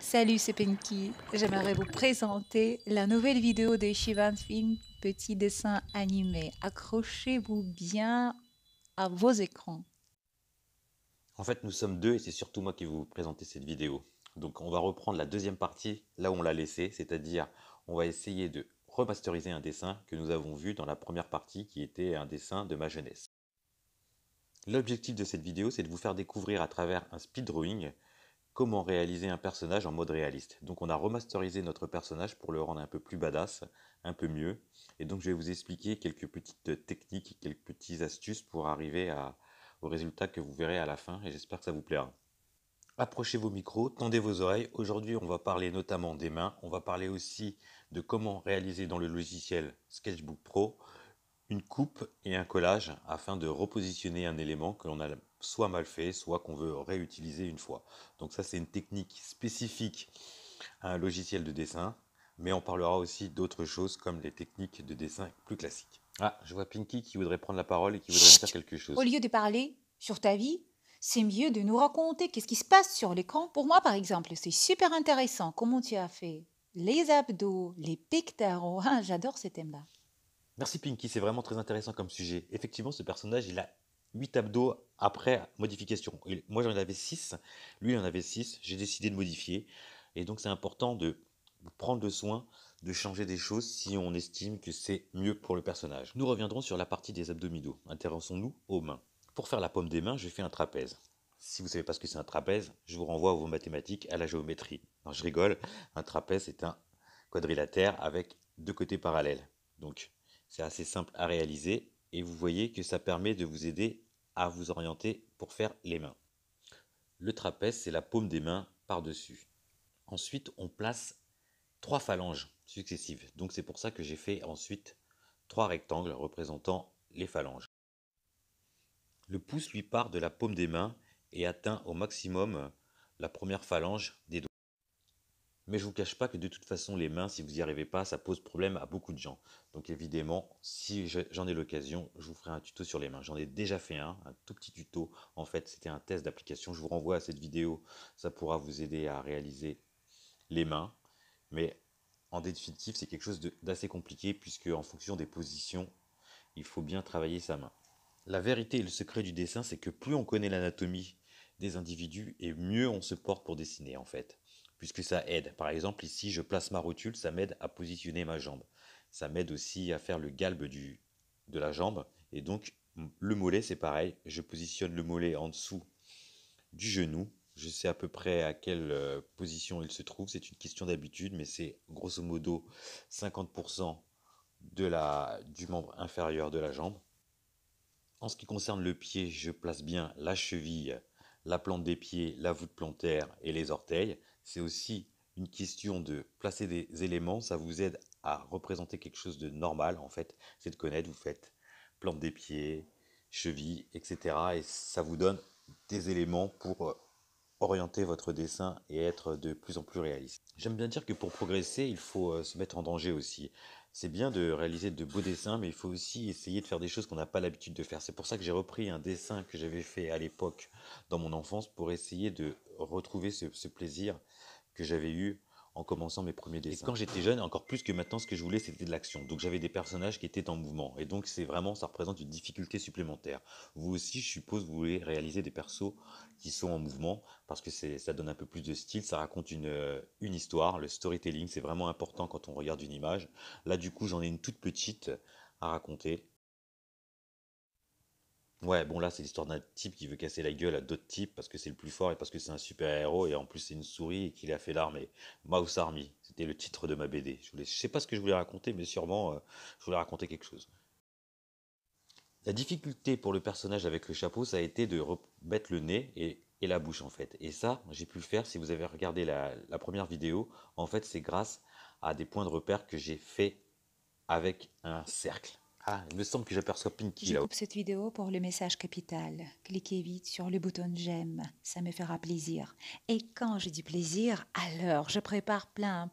Salut, c'est Pinky. J'aimerais vous présenter la nouvelle vidéo de Shivan Film, petit dessin animé. Accrochez-vous bien à vos écrans. En fait, nous sommes deux et c'est surtout moi qui vais vous présenter cette vidéo. Donc, on va reprendre la deuxième partie là où on l'a laissé, c'est-à-dire on va essayer de remasteriser un dessin que nous avons vu dans la première partie qui était un dessin de ma jeunesse. L'objectif de cette vidéo, c'est de vous faire découvrir à travers un speed drawing comment réaliser un personnage en mode réaliste. Donc, on a remasterisé notre personnage pour le rendre un peu plus badass, un peu mieux. Et donc, je vais vous expliquer quelques petites techniques, quelques petites astuces pour arriver au résultat que vous verrez à la fin et j'espère que ça vous plaira. Approchez vos micros, tendez vos oreilles. Aujourd'hui, on va parler notamment des mains. On va parler aussi de comment réaliser dans le logiciel Sketchbook Pro une coupe et un collage afin de repositionner un élément que l'on a soit mal fait, soit qu'on veut réutiliser une fois. Donc ça, c'est une technique spécifique à un logiciel de dessin, mais on parlera aussi d'autres choses comme les techniques de dessin plus classiques. Ah, je vois Pinky qui voudrait prendre la parole et qui voudrait me dire Chut! quelque Au chose. lieu de parler sur ta vie, c'est mieux de nous raconter qu'est-ce qui se passe sur l'écran. Pour moi, par exemple, c'est super intéressant. Comment tu as fait les abdos, les pectoraux. Ah, j'adore ces thèmes-là. Merci Pinky, c'est vraiment très intéressant comme sujet. Effectivement, ce personnage, il a 8 abdos après modification. Moi, j'en avais 6, lui, il en avait 6. J'ai décidé de modifier. Et donc, c'est important de prendre le soin de changer des choses si on estime que c'est mieux pour le personnage. Nous reviendrons sur la partie des abdominaux. Intéressons-nous aux mains. Pour faire la paume des mains, je fais un trapèze. Si vous ne savez pas ce que c'est un trapèze, je vous renvoie à vos mathématiques, à la géométrie. Non, je rigole. Un trapèze est un quadrilatère avec deux côtés parallèles. Donc, c'est assez simple à réaliser et vous voyez que ça permet de vous aider à vous orienter pour faire les mains. Le trapèze, c'est la paume des mains par-dessus. Ensuite, on place trois phalanges successives. Donc c'est pour ça que j'ai fait ensuite trois rectangles représentant les phalanges. Le pouce lui part de la paume des mains et atteint au maximum la première phalange des doigts. Mais je ne vous cache pas que de toute façon, les mains, si vous n'y arrivez pas, ça pose problème à beaucoup de gens. Donc évidemment, si j'en ai l'occasion, je vous ferai un tuto sur les mains. J'en ai déjà fait un tout petit tuto. En fait, c'était un test d'application. Je vous renvoie à cette vidéo. Ça pourra vous aider à réaliser les mains. Mais en définitive, c'est quelque chose d'assez compliqué puisque en fonction des positions, il faut bien travailler sa main. La vérité et le secret du dessin, c'est que plus on connaît l'anatomie des individus et mieux on se porte pour dessiner en fait. Puisque ça aide. Par exemple, ici, je place ma rotule, ça m'aide à positionner ma jambe. Ça m'aide aussi à faire le galbe de la jambe. Et donc, le mollet, c'est pareil. Je positionne le mollet en dessous du genou. Je sais à peu près à quelle position il se trouve. C'est une question d'habitude, mais c'est grosso modo 50% du membre inférieur de la jambe. En ce qui concerne le pied, je place bien la cheville, la plante des pieds, la voûte plantaire et les orteils. C'est aussi une question de placer des éléments. Ça vous aide à représenter quelque chose de normal, en fait. C'est de connaître, vous faites plante des pieds, cheville, etc. Et ça vous donne des éléments pour orienter votre dessin et être de plus en plus réaliste. J'aime bien dire que pour progresser, il faut se mettre en danger aussi. C'est bien de réaliser de beaux dessins, mais il faut aussi essayer de faire des choses qu'on n'a pas l'habitude de faire. C'est pour ça que j'ai repris un dessin que j'avais fait à l'époque dans mon enfance pour essayer de retrouver ce plaisir que j'avais eu en commençant mes premiers dessins. Et quand j'étais jeune, encore plus que maintenant, ce que je voulais, c'était de l'action. Donc j'avais des personnages qui étaient en mouvement. Et donc c'est vraiment, ça représente une difficulté supplémentaire. Vous aussi, je suppose, vous voulez réaliser des persos qui sont en mouvement parce que ça donne un peu plus de style, ça raconte une histoire. Le storytelling, c'est vraiment important quand on regarde une image. Là, du coup, j'en ai une toute petite à raconter. Ouais, bon là c'est l'histoire d'un type qui veut casser la gueule à d'autres types parce que c'est le plus fort et parce que c'est un super-héros et en plus c'est une souris et qu'il a fait l'armée. Mouse Army, c'était le titre de ma BD. Je sais pas ce que je voulais raconter mais sûrement je voulais raconter quelque chose. La difficulté pour le personnage avec le chapeau ça a été de mettre le nez et la bouche en fait. Et ça j'ai pu le faire si vous avez regardé la première vidéo. En fait c'est grâce à des points de repère que j'ai fait avec un cercle. Ah, il me semble que j'aperçois Pinky Je là-haut. coupe cette vidéo pour le message capital. Cliquez vite sur le bouton j'aime, ça me fera plaisir. Et quand je dis plaisir, alors je prépare plein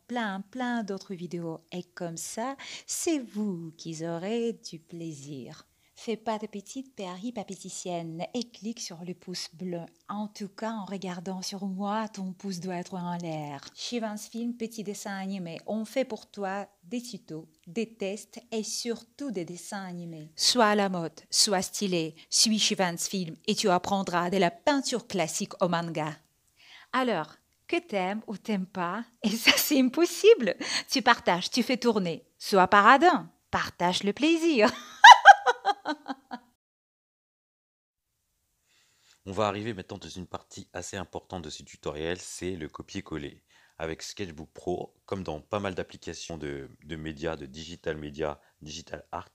d'autres vidéos. Et comme ça, c'est vous qui aurez du plaisir. Fais pas de petites péripapéticiennes et clique sur le pouce bleu. En tout cas, en regardant sur moi, ton pouce doit être en l'air. Shivans Film, petit dessin animé. On fait pour toi des tutos, des tests et surtout des dessins animés. Sois à la mode, sois stylé, suis Shivans Film et tu apprendras de la peinture classique au manga. Alors, que t'aimes ou t'aimes pas, et ça c'est impossible. Tu partages, tu fais tourner. Sois paradin, partage le plaisir. On va arriver maintenant dans une partie assez importante de ce tutoriel, c'est le copier-coller. Avec Sketchbook Pro, comme dans pas mal d'applications de médias, de digital media, digital art,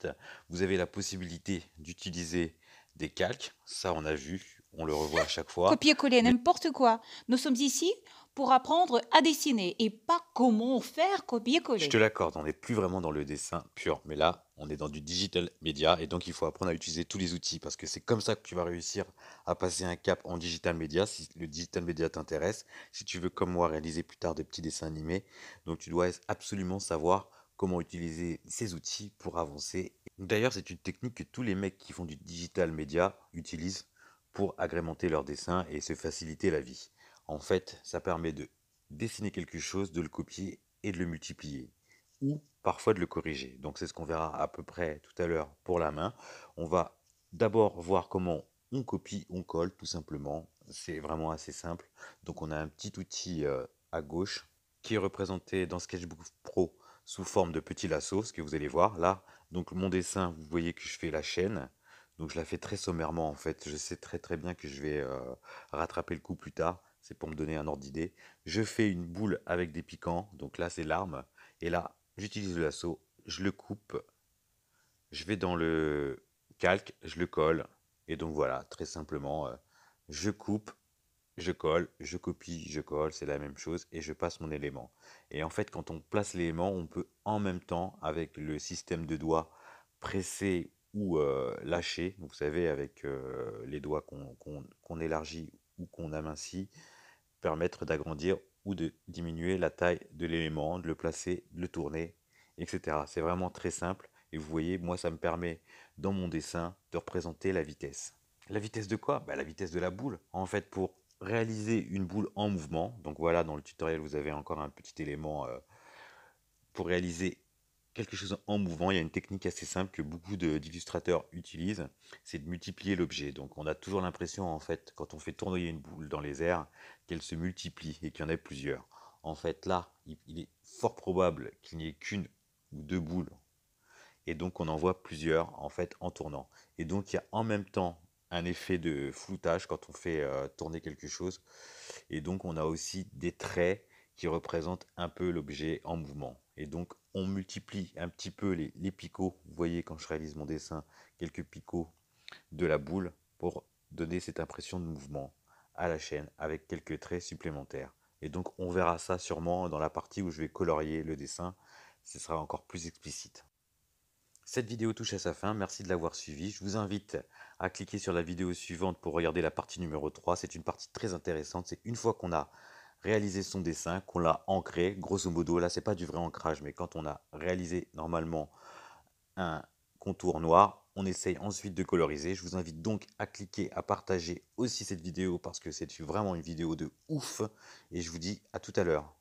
vous avez la possibilité d'utiliser des calques. Ça, on a vu, on le revoit à chaque fois. Copier-coller Mais n'importe quoi. Nous sommes ici pour apprendre à dessiner et pas comment faire je copier-coller. te l'accorde, on n'est plus vraiment dans le dessin pur, mais là, on est dans du digital media et donc il faut apprendre à utiliser tous les outils parce que c'est comme ça que tu vas réussir à passer un cap en digital media si le digital media t'intéresse, si tu veux comme moi réaliser plus tard des petits dessins animés. Donc tu dois absolument savoir comment utiliser ces outils pour avancer. D'ailleurs, c'est une technique que tous les mecs qui font du digital media utilisent pour agrémenter leurs dessins et se faciliter la vie. En fait, ça permet de dessiner quelque chose, de le copier et de le multiplier, ou parfois de le corriger. Donc c'est ce qu'on verra à peu près tout à l'heure pour la main. On va d'abord voir comment on copie, on colle tout simplement. C'est vraiment assez simple. Donc on a un petit outil à gauche qui est représenté dans Sketchbook Pro sous forme de petit lasso, ce que vous allez voir là. Donc mon dessin, vous voyez que je fais la chaîne. Donc je la fais très sommairement en fait. Je sais très très bien que je vais rattraper le coup plus tard. C'est pour me donner un ordre d'idée. Je fais une boule avec des piquants. Donc là c'est l'arme. Et là j'utilise le lasso. Je le coupe. Je vais dans le calque. Je le colle. Et donc voilà, très simplement, je coupe, je colle, je copie, je colle, c'est la même chose, et je passe mon élément. Et en fait, quand on place l'élément, on peut en même temps, avec le système de doigts, presser ou lâcher, vous savez, avec les doigts qu'on élargit ou qu'on amincit, permettre d'agrandir ou de diminuer la taille de l'élément, de le placer, de le tourner, etc. C'est vraiment très simple, et vous voyez, moi, ça me permet, dans mon dessin, de représenter la vitesse. La vitesse de quoi? Bah, la vitesse de la boule. En fait, pour réaliser une boule en mouvement, donc voilà, dans le tutoriel, vous avez encore un petit élément pour réaliser quelque chose en mouvement. Il y a une technique assez simple que beaucoup d'illustrateurs utilisent, c'est de multiplier l'objet. Donc on a toujours l'impression, en fait, quand on fait tournoyer une boule dans les airs, qu'elle se multiplie et qu'il y en ait plusieurs. En fait, là, il est fort probable qu'il n'y ait qu'une ou deux boules, et donc on en voit plusieurs en fait en tournant. Et donc il y a en même temps un effet de floutage quand on fait tourner quelque chose, et donc on a aussi des traits qui représentent un peu l'objet en mouvement. Et donc on multiplie un petit peu les picots, vous voyez quand je réalise mon dessin, quelques picots de la boule pour donner cette impression de mouvement à la chaîne avec quelques traits supplémentaires. Et donc on verra ça sûrement dans la partie où je vais colorier le dessin, ce sera encore plus explicite. Cette vidéo touche à sa fin, merci de l'avoir suivi. Je vous invite à cliquer sur la vidéo suivante pour regarder la partie numéro 3. C'est une partie très intéressante. C'est une fois qu'on a réalisé son dessin, qu'on l'a ancré, grosso modo. Là, c'est pas du vrai ancrage, mais quand on a réalisé normalement un contour noir, on essaye ensuite de coloriser. Je vous invite donc à cliquer, à partager aussi cette vidéo parce que c'est vraiment une vidéo de ouf. Et je vous dis à tout à l'heure.